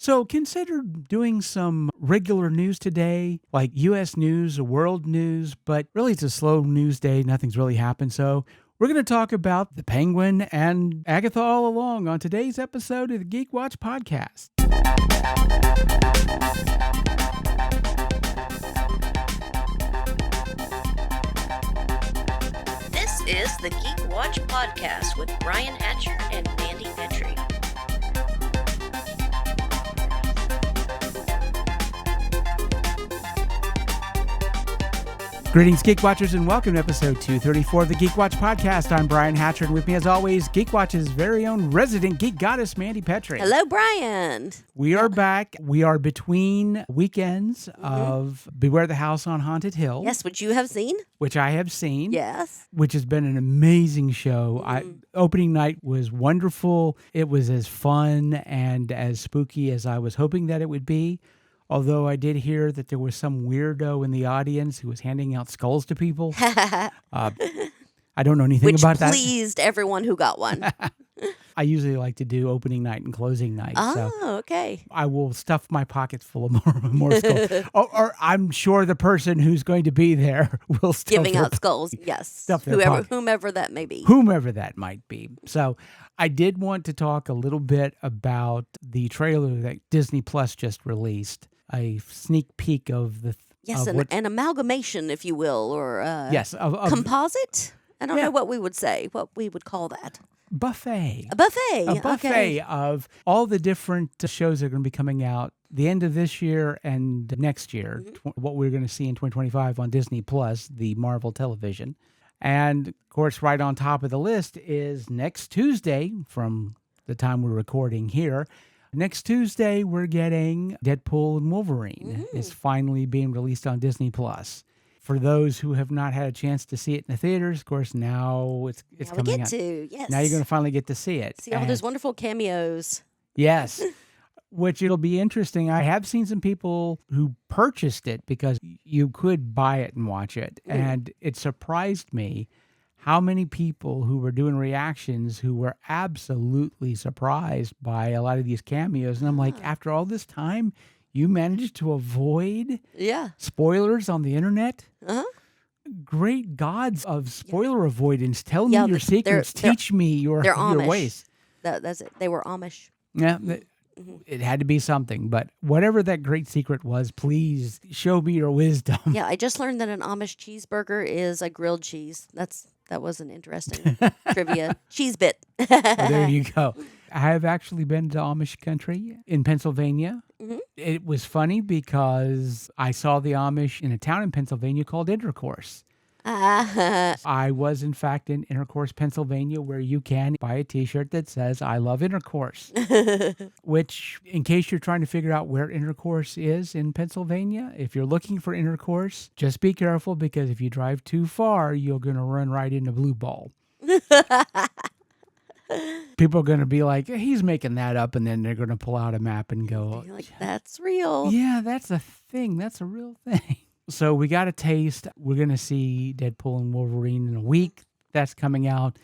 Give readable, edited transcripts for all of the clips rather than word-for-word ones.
So consider doing some regular news today, like U.S. news or world news, but really it's a slow news day. Nothing's really happened. So we're going to talk about the Penguin and Agatha All Along on today's episode of the Geek Watch podcast. This is the Geek Watch podcast with Brian Hatcher and Mandy Petry. Greetings, Geek Watchers, and welcome to episode 234 of the Geek Watch podcast. I'm Brian Hatcher, and with me, as always, Geek Watch's very own resident geek goddess, Mandy Petry. Hello, Brian. We are back. We are between weekends of Beware the House on Haunted Hill. Yes, which you have seen. Which I have seen. Yes. Which has been an amazing show. Opening night was wonderful. It was as fun and as spooky as I was hoping that it would be. Although I did hear that there was some weirdo in the audience who was handing out skulls to people. I don't know anything about that. Which pleased everyone who got one. I usually like to do opening night and closing night. Okay. I will stuff my pockets full of more skulls. or I'm sure the person who's going to be there will stuff Giving out skulls, yes. Stuff their whomever that may be. Whomever that might be. So I did want to talk a little bit about the trailer that Disney Plus just released. A sneak peek of the... Yes, an amalgamation, if you will, or yes, composite? I don't know what we would say, what we would call that. Buffet. A buffet. A buffet of all the different shows that are going to be coming out the end of this year and next year, what we're going to see in 2025 on Disney Plus, the Marvel television. And, of course, right on top of the list is next Tuesday, from the time we're recording here. Next Tuesday, we're getting Deadpool and Wolverine. It's finally being released on Disney Plus. For those who have not had a chance to see it in the theaters, of course, now it's coming out. Yes. Now you're going to finally get to see it. See all those wonderful cameos. Yes, which it'll be interesting. I have seen some people who purchased it because you could buy it and watch it. And it surprised me how many people who were doing reactions who were absolutely surprised by a lot of these cameos. And I'm like, after all this time, you managed to avoid spoilers on the internet? Great gods of spoiler avoidance. Tell me your secrets. Teach me your ways. That's it. They were Amish. Yeah, it had to be something. But whatever that great secret was, please show me your wisdom. Yeah, I just learned that an Amish cheeseburger is a grilled cheese. That was an interesting trivia. Cheese bit. There you go. I have actually been to Amish country in Pennsylvania. It was funny because I saw the Amish in a town in Pennsylvania called Intercourse. I was, in fact, in Intercourse, Pennsylvania, where you can buy a T-shirt that says, "I love Intercourse," which, in case you're trying to figure out where Intercourse is in Pennsylvania, if you're looking for Intercourse, just be careful because if you drive too far, you're going to run right into Blue Ball. People are going to be like, he's making that up, and then they're going to pull out a map and go, like, that's real. Yeah, that's a thing. That's a real thing. So we got a taste. We're going to see Deadpool and Wolverine in a week. That's coming out.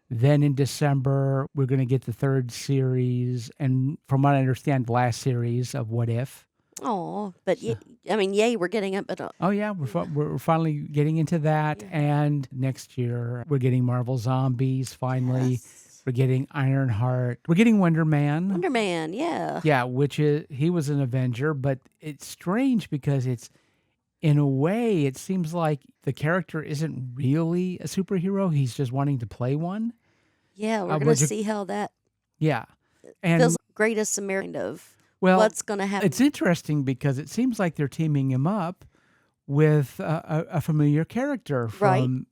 Then in December, we're going to get the third series. And from what I understand, the last series of What If. Oh, but yay, we're getting it. But oh, yeah, we're finally getting into that. Yeah. And next year, we're getting Marvel Zombies, finally. Yes. We're getting Ironheart. We're getting Wonder Man. Wonder Man, yeah. Yeah, which he was an Avenger. But it's strange because in a way, it seems like the character isn't really a superhero. He's just wanting to play one. Yeah, we're going to see how that and feels greatest Samaritan of what's going to happen. It's interesting because it seems like they're teaming him up with a familiar character from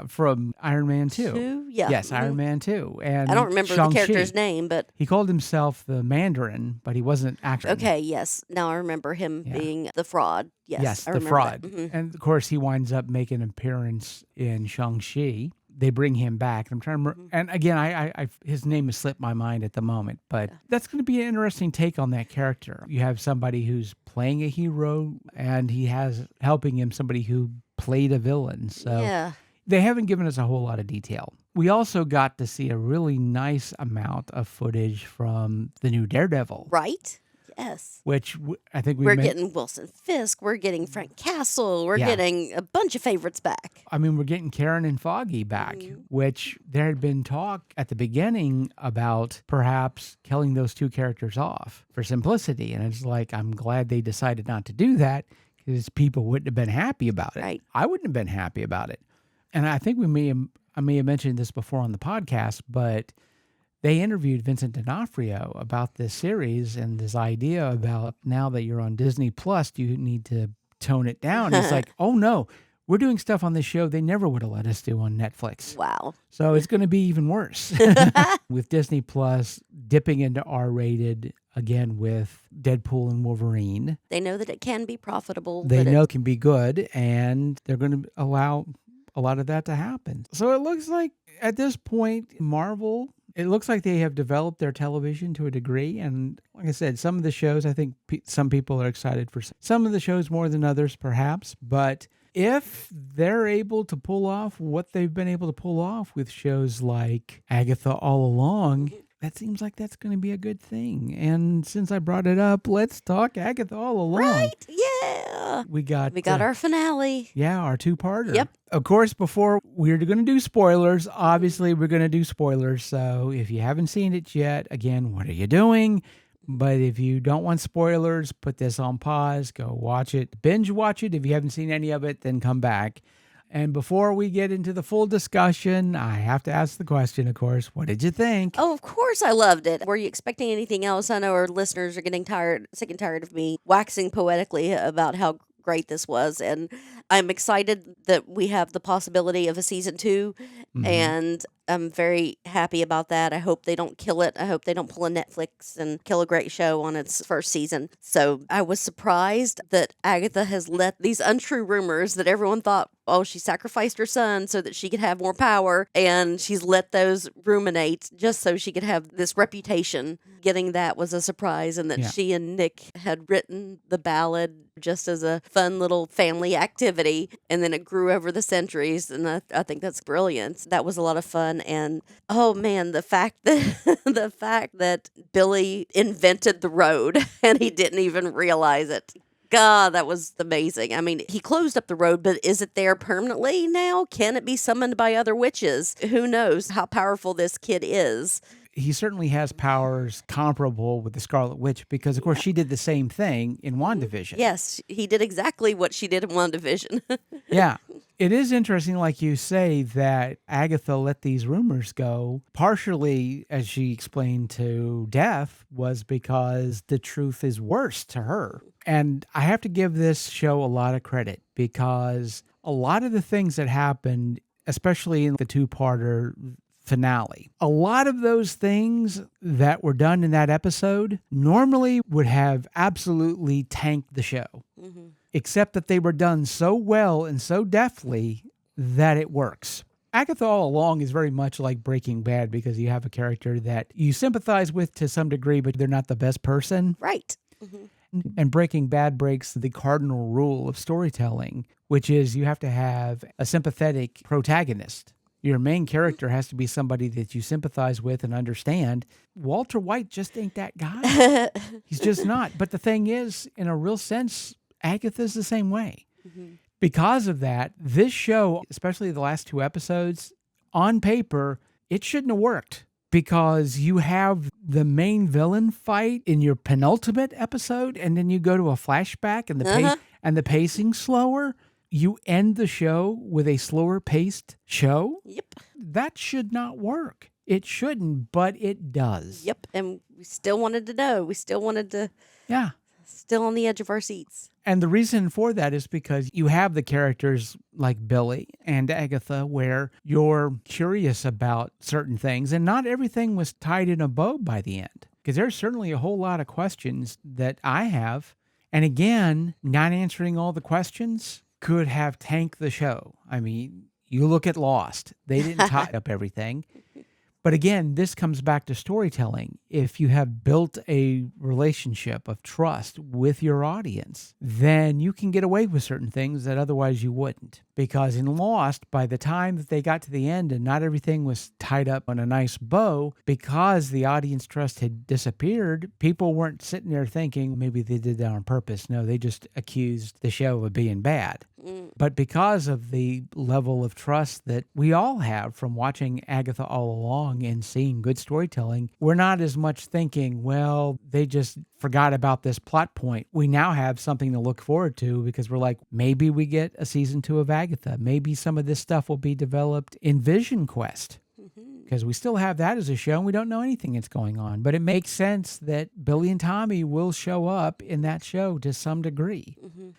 from Iron Man 2. Yes, Iron Man 2. And I don't remember the character's name, but he called himself the Mandarin, but he wasn't actually. Okay, yes. Now I remember him being the fraud. Yes, the fraud. And of course, he winds up making an appearance in Shang-Chi. They bring him back. I'm trying to remember. And again, I his name has slipped my mind at the moment, but that's going to be an interesting take on that character. You have somebody who's playing a hero, and he has helping him somebody who played a villain. So they haven't given us a whole lot of detail. We also got to see a really nice amount of footage from the new Daredevil. Right. Yes. which I think We're getting Wilson Fisk. We're getting Frank Castle. We're getting a bunch of favorites back. I mean, we're getting Karen and Foggy back, which there had been talk at the beginning about perhaps killing those two characters off for simplicity. And it's like, I'm glad they decided not to do that because people wouldn't have been happy about it. Right. I wouldn't have been happy about it. And I think I may have mentioned this before on the podcast, but they interviewed Vincent D'Onofrio about this series and this idea about now that you're on Disney Plus, you need to tone it down. It's like, oh no, we're doing stuff on this show they never would have let us do on Netflix. Wow. So it's going to be even worse. With Disney Plus dipping into R-rated again with Deadpool and Wolverine. They know that it can be profitable. They know it can be good, and they're going to allow a lot of that to happen. So it looks like at this point, Marvel, it looks like they have developed their television to a degree. And like I said, some of the shows, I think some people are excited for some of the shows more than others, perhaps. But if they're able to pull off what they've been able to pull off with shows like Agatha All Along, that seems like that's going to be a good thing. And since I brought it up, let's talk Agatha All Along. Right? Yeah. We got our finale. Yeah, our two-parter. Yep. Of course, before we're going to do spoilers, obviously we're going to do spoilers. So if you haven't seen it yet, again, what are you doing? But if you don't want spoilers, put this on pause, go watch it, binge watch it. If you haven't seen any of it, then come back. And before we get into the full discussion, I have to ask the question, of course, what did you think? Oh, of course I loved it. Were you expecting anything else? I know our listeners are getting sick and tired of me waxing poetically about how great this was. And I'm excited that we have the possibility of a season 2. And I'm very happy about that. I hope they don't kill it. I hope they don't pull a Netflix and kill a great show on its first season. So I was surprised that Agatha has let these untrue rumors that everyone thought, oh, she sacrificed her son so that she could have more power. And she's let those ruminate just so she could have this reputation. Getting that was a surprise. And that she and Nick had written the ballad just as a fun little family activity. And then it grew over the centuries. And I think that's brilliant. That was a lot of fun. And oh man, the fact that Billy invented the road and he didn't even realize it. God, that was amazing. I mean, he closed up the road, but is it there permanently now? Can it be summoned by other witches? Who knows how powerful this kid is? He certainly has powers comparable with the Scarlet Witch because, of course, she did the same thing in WandaVision. Yes, he did exactly what she did in WandaVision. Yeah. It is interesting, like you say, that Agatha let these rumors go. Partially, as she explained to Death, was because the truth is worse to her. And I have to give this show a lot of credit because a lot of the things that happened, especially in the two-parter finale, a lot of those things that were done in that episode normally would have absolutely tanked the show. Except that they were done so well and so deftly that it works. Agatha All Along is very much like Breaking Bad because you have a character that you sympathize with to some degree, but they're not the best person. Right. And Breaking Bad breaks the cardinal rule of storytelling, which is you have to have a sympathetic protagonist. Your main character has to be somebody that you sympathize with and understand. Walter White just ain't that guy. He's just not. But the thing is, in a real sense, Agatha's the same way. Because of that, this show, especially the last 2 episodes, on paper, it shouldn't have worked because you have the main villain fight in your penultimate episode, and then you go to a flashback and the pacing's slower. You end the show with a slower paced show. Yep. That should not work. It shouldn't, but it does. Yep. And we still wanted to know. We still wanted to. Yeah. Still on the edge of our seats. And the reason for that is because you have the characters like Billy and Agatha where you're curious about certain things, and not everything was tied in a bow by the end. Because there's certainly a whole lot of questions that I have. And again, not answering all the questions could have tanked the show. I mean, you look at Lost. They didn't tie up everything. But again, this comes back to storytelling. If you have built a relationship of trust with your audience, then you can get away with certain things that otherwise you wouldn't. Because in Lost, by the time that they got to the end and not everything was tied up on a nice bow, because the audience trust had disappeared, people weren't sitting there thinking maybe they did that on purpose. No, they just accused the show of being bad. But because of the level of trust that we all have from watching Agatha All Along and seeing good storytelling, we're not as much thinking, well, they just forgot about this plot point. We now have something to look forward to because we're like, maybe we get a season 2 of Agatha. Maybe some of this stuff will be developed in Vision Quest. Because we still have that as a show and we don't know anything that's going on. But it makes sense that Billy and Tommy will show up in that show to some degree.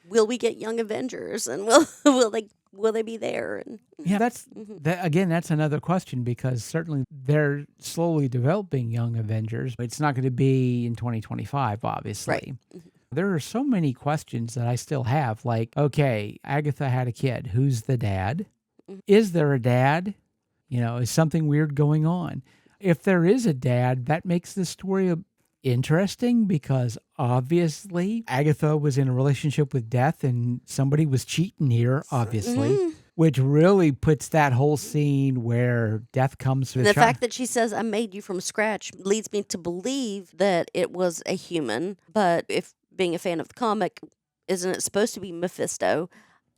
Will we get Young Avengers, and will they be there? And Yeah, that's another question, because certainly they're slowly developing Young Avengers. It's not going to be in 2025, obviously. Right. There are so many questions that I still have, like, okay, Agatha had a kid. Who's the dad? Is there a dad? Is something weird going on? If there is a dad, that makes the story interesting, because obviously Agatha was in a relationship with Death and somebody was cheating here, obviously, which really puts that whole scene where Death comes to the fact that she says, I made you from scratch, leads me to believe that it was a human. But if being a fan of the comic, isn't it supposed to be Mephisto?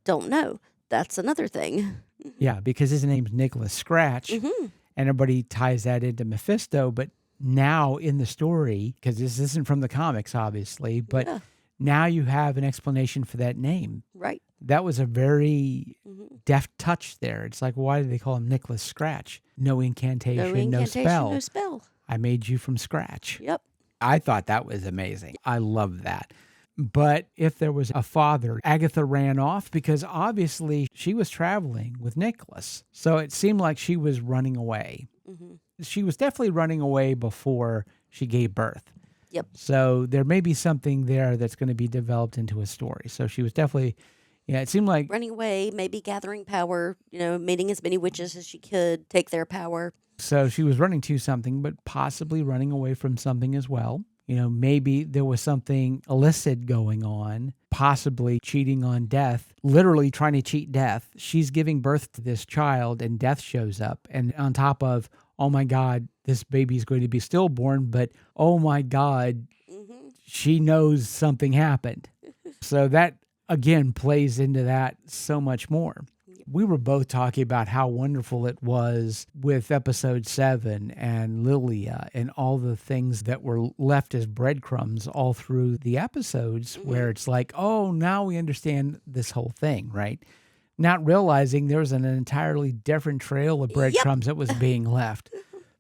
Don't know. That's another thing. Yeah, because his name's Nicholas Scratch, and everybody ties that into Mephisto. But now in the story, because this isn't from the comics, obviously, but now you have an explanation for that name. Right. That was a very deft touch there. It's like, why do they call him Nicholas Scratch? No incantation, no spell. No spell. I made you from scratch. Yep. I thought that was amazing. I love that. But if there was a father, Agatha ran off because obviously she was traveling with Nicholas. So it seemed like she was running away. She was definitely running away before she gave birth. Yep. So there may be something there that's going to be developed into a story. So she was definitely, it seemed like running away, maybe gathering power, meeting as many witches as she could, take their power. So she was running to something, but possibly running away from something as well. Maybe there was something illicit going on, possibly cheating on Death, literally trying to cheat Death. She's giving birth to this child and Death shows up. And on top of, oh my God, this baby's going to be stillborn, but oh my God, she knows something happened. So that, again, plays into that so much more. We were both talking about how wonderful it was with episode 7 and Lilia and all the things that were left as breadcrumbs all through the episodes, where it's like, oh, now we understand this whole thing, right? Not realizing there was an entirely different trail of breadcrumbs that was being left.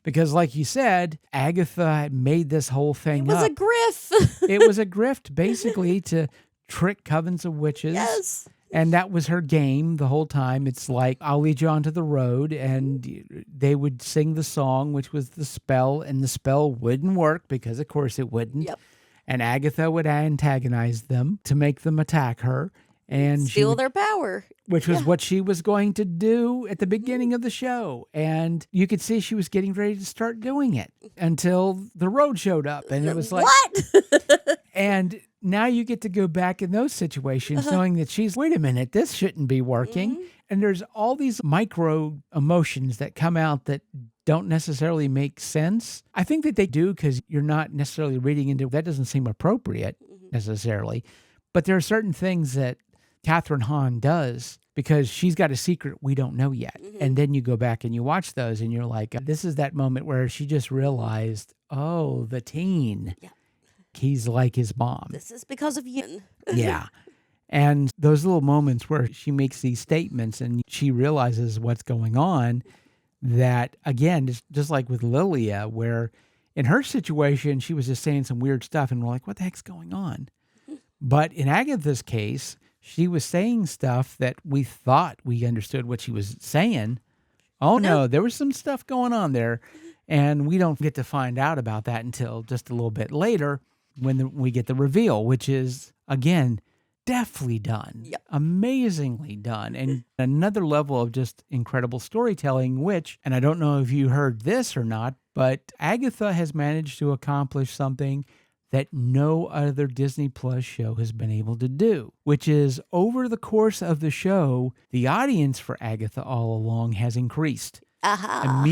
Because like you said, Agatha had made this whole thing up. It was a grift. It was a grift, basically, to trick covens of witches. Yes. And that was her game the whole time. It's like, I'll lead you onto the road, and they would sing the song, which was the spell, and the spell wouldn't work because, of course, it wouldn't. Yep. And Agatha would antagonize them to make them attack her. And steal their power. Which was what she was going to do at the beginning of the show. And you could see she was getting ready to start doing it until the road showed up. And it was like, what? And now you get to go back in those situations knowing that wait a minute, this shouldn't be working. And there's all these micro emotions that come out that don't necessarily make sense. I think that they do because you're not necessarily reading into that. Doesn't seem appropriate necessarily. But there are certain things that Catherine Hahn does because she's got a secret we don't know yet. And then you go back and you watch those and you're like, this is that moment where she just realized, oh, the teen. Yeah. He's like his mom. This is because of you. Yeah. And those little moments where she makes these statements and she realizes what's going on, that, again, just like with Lilia, where in her situation, she was just saying some weird stuff and we're like, what the heck's going on? But in Agatha's case, she was saying stuff that we thought we understood what she was saying. Oh, no, there was some stuff going on there. And we don't get to find out about that until just a little bit later when we get the reveal, which is, again, deftly done, amazingly done, and another level of just incredible storytelling, which, and I don't know if you heard this or not, but Agatha has managed to accomplish something that no other Disney Plus show has been able to do, which is over the course of the show, the audience for Agatha All Along has increased. Aha.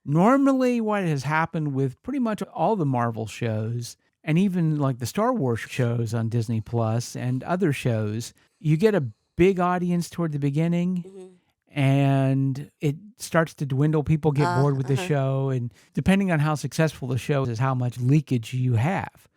Normally, what has happened with pretty much all the Marvel shows, and even like the Star Wars shows on Disney Plus and other shows, you get a big audience toward the beginning Mhm. and it starts to dwindle. People get bored with the Uh-huh. show, and depending on how successful the show is, how much leakage you have.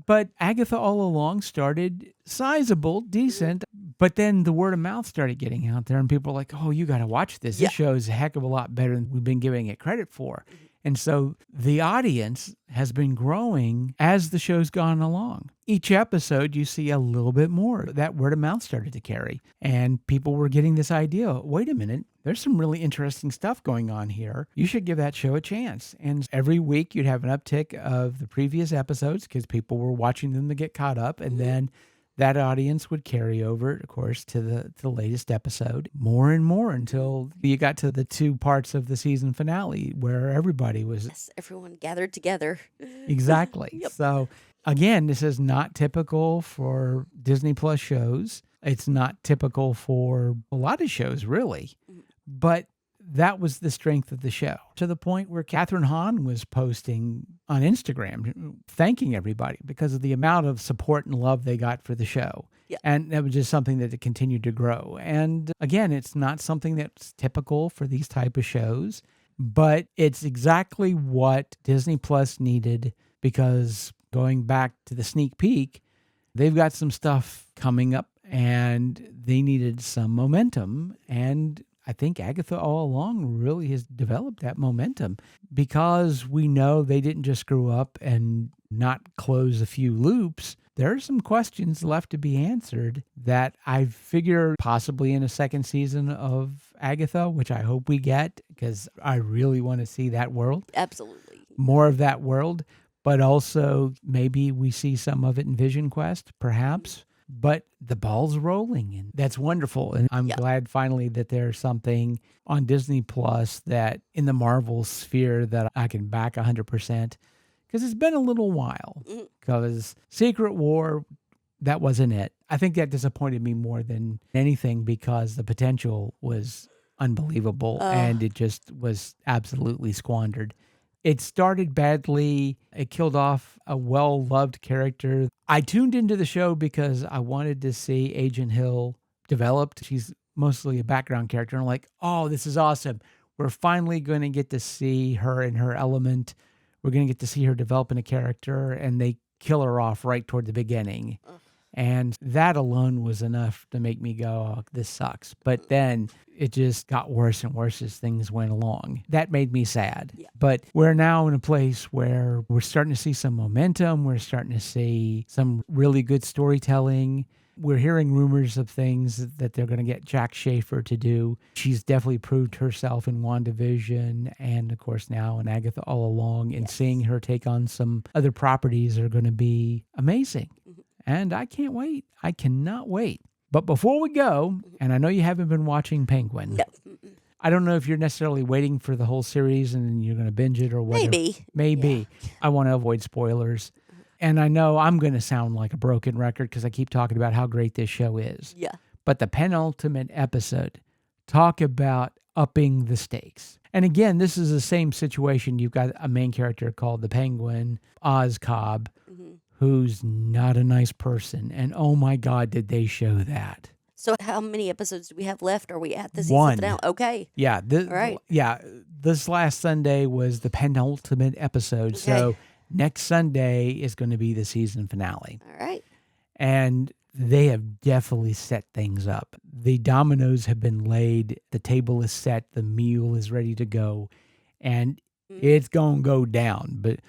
But Agatha All Along started sizable, Mhm. decent, but then the word of mouth started getting out there, and people were like, "Oh, you got to watch this. Yeah. This show is a heck of a lot better than we've been giving it credit for." Mhm. And so the audience has been growing as the show's gone along. Each episode, you see a little bit more. That word of mouth started to carry, and people were getting this idea, wait a minute, there's some really interesting stuff going on here. You should give that show a chance. And every week you'd have an uptick of the previous episodes because people were watching them to get caught up. And Mhm. then that audience would carry over, of course, to the latest episode, more and more until you got to the 2 parts of the season finale where everybody was Yes, everyone gathered together. exactly. Yep. So again, this is not typical for Disney Plus shows. It's not typical for a lot of shows, really. Mhm. But that was the strength of the show, to the point where Catherine Hahn was posting on Instagram thanking everybody because of the amount of support and love they got for the show. Yeah. And that was just something that continued to grow. And again, it's not something that's typical for these type of shows, but it's exactly what Disney Plus needed, because going back to the sneak peek, they've got some stuff coming up and they needed some momentum. And I think Agatha All Along really has developed that momentum, because we know they didn't just screw up and not close a few loops. There are some questions left to be answered that I figure possibly in a second season of Agatha, which I hope we get, because I really want to see that world, Absolutely. more of that world. But also maybe we see some of it in Vision Quest, perhaps. But the ball's rolling, and that's wonderful. And I'm Yeah. glad finally that there's something on Disney Plus that in the Marvel sphere that I can back 100%, because it's been a little while. Mhm. Because Secret War, that wasn't it. I think that disappointed me more than anything because the potential was unbelievable and it just was absolutely squandered. It started badly. It killed off a well-loved character. I tuned into the show because I wanted to see Agent Hill developed. She's mostly a background character. And I'm like, oh, this is awesome. We're finally going to get to see her in her element. We're going to get to see her develop in a character, and they kill her off right toward the beginning. Ugh. And that alone was enough to make me go, oh, this sucks. But then it just got worse and worse as things went along. That made me sad. Yeah. But we're now in a place where we're starting to see some momentum. We're starting to see some really good storytelling. We're hearing rumors of things that they're going to get Jack Schaefer to do. She's definitely proved herself in WandaVision and, of course, now in Agatha All Along. And Yes. seeing her take on some other properties are going to be amazing. Mhm. And I can't wait. I cannot wait. But before we go, and I know you haven't been watching Penguin. No. Mm-mm. I don't know if you're necessarily waiting for the whole series and then you're going to binge it or whatever. Maybe. Maybe. I want to avoid spoilers. And I know I'm going to sound like a broken record because I keep talking about how great this show is. Yeah. But the penultimate episode, talk about upping the stakes. And again, this is the same situation. You've got a main character called the Penguin, Oz Cobb, Mhm. who's not a nice person. And oh my God, did they show that. So how many episodes do we have left? Are we at the season One. finale? Okay. Yeah. All right. Yeah. This last Sunday was the penultimate episode. So Okay. next Sunday is going to be the season finale. All right. And they have definitely set things up. The dominoes have been laid. The table is set. The meal is ready to go. And Mhm. it's going to go down. But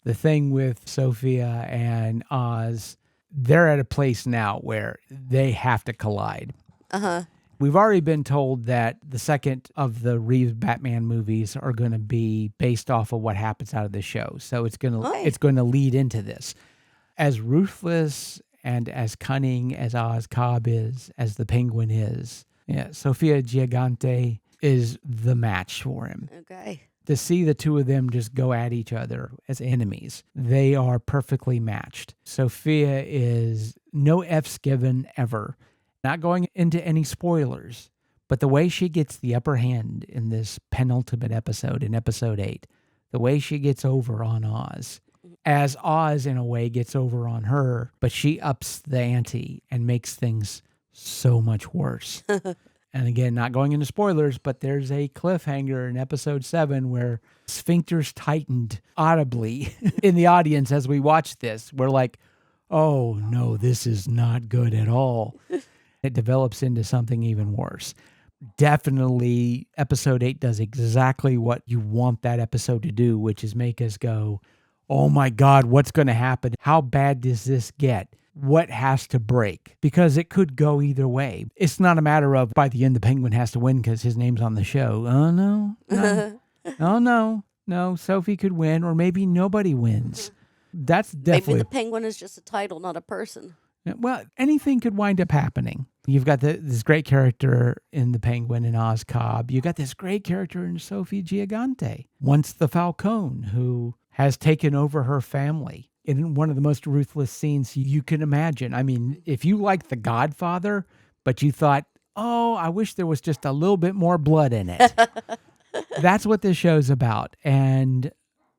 the thing with Sophia and Oz, they're at a place now where they have to collide. Uh-huh. We've already been told that the second of the Reeves Batman movies are going to be based off of what happens out of the show. So it's going to Oh. it's going to lead into this. As ruthless and as cunning as Oz Cobb is, as the Penguin is, yeah, Sofia Gigante is the match for him. Okay. To see the two of them just go at each other as enemies, they are perfectly matched. Sophia is no F's given ever. Not going into any spoilers, but the way she gets the upper hand in this penultimate episode, in episode 8, the way she gets over on Oz, as Oz in a way gets over on her, but she ups the ante and makes things so much worse. And again, not going into spoilers, but there's a cliffhanger in episode 7 where sphincters tightened audibly in the audience as we watch this. We're like, oh no, this is not good at all. It develops into something even worse. Definitely episode 8 does exactly what you want that episode to do, which is make us go, oh my God, what's going to happen? How bad does this get? What has to break? Because it could go either way. It's not a matter of by the end the Penguin has to win because his name's on the show. Oh no. Oh no. Sophie could win, or maybe nobody wins. That's definitely... Maybe the Penguin is just a title, not a person. Well, anything could wind up happening. You've got this great character in the Penguin in Oz Cobb. You've got this great character in Sophie Gigante, once the Falcone, who has taken over her family in one of the most ruthless scenes you can imagine. I mean, if you like The Godfather, but you thought, oh, I wish there was just a little bit more blood in it. That's what this show's about. And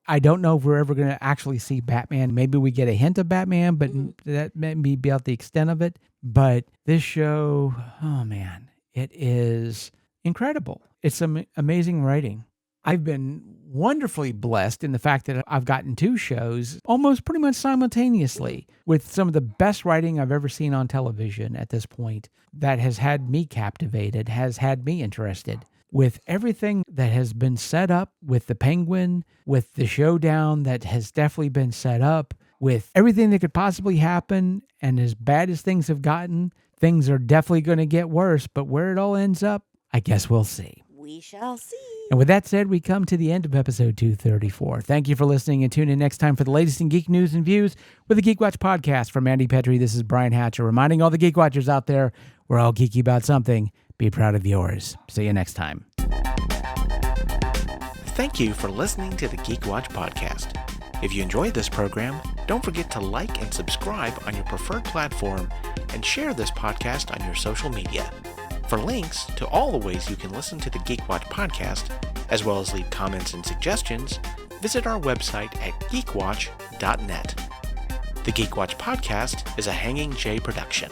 I don't know if we're ever going to actually see Batman. Maybe we get a hint of Batman, but that may be about the extent of it. But this show, oh man, it is incredible. It's some amazing writing. I've been wonderfully blessed in the fact that I've gotten 2 shows almost pretty much simultaneously with some of the best writing I've ever seen on television at this point that has had me captivated, has had me interested. With everything that has been set up with the Penguin, with the showdown that has definitely been set up, with everything that could possibly happen, and as bad as things have gotten, things are definitely going to get worse, but where it all ends up, I guess we'll see. We shall see. And with that said, we come to the end of episode 234. Thank you for listening, and tune in next time for the latest in geek news and views with the Geek Watch podcast. From Mandy Petry, this is Brian Hatcher, reminding all the Geek Watchers out there, we're all geeky about something. Be proud of yours. See you next time. Thank you for listening to the Geek Watch podcast. If you enjoyed this program, don't forget to like and subscribe on your preferred platform and share this podcast on your social media. For links to all the ways you can listen to the Geek Watch podcast, as well as leave comments and suggestions, visit our website at geekwatch.net. The Geek Watch podcast is a Hanging J production.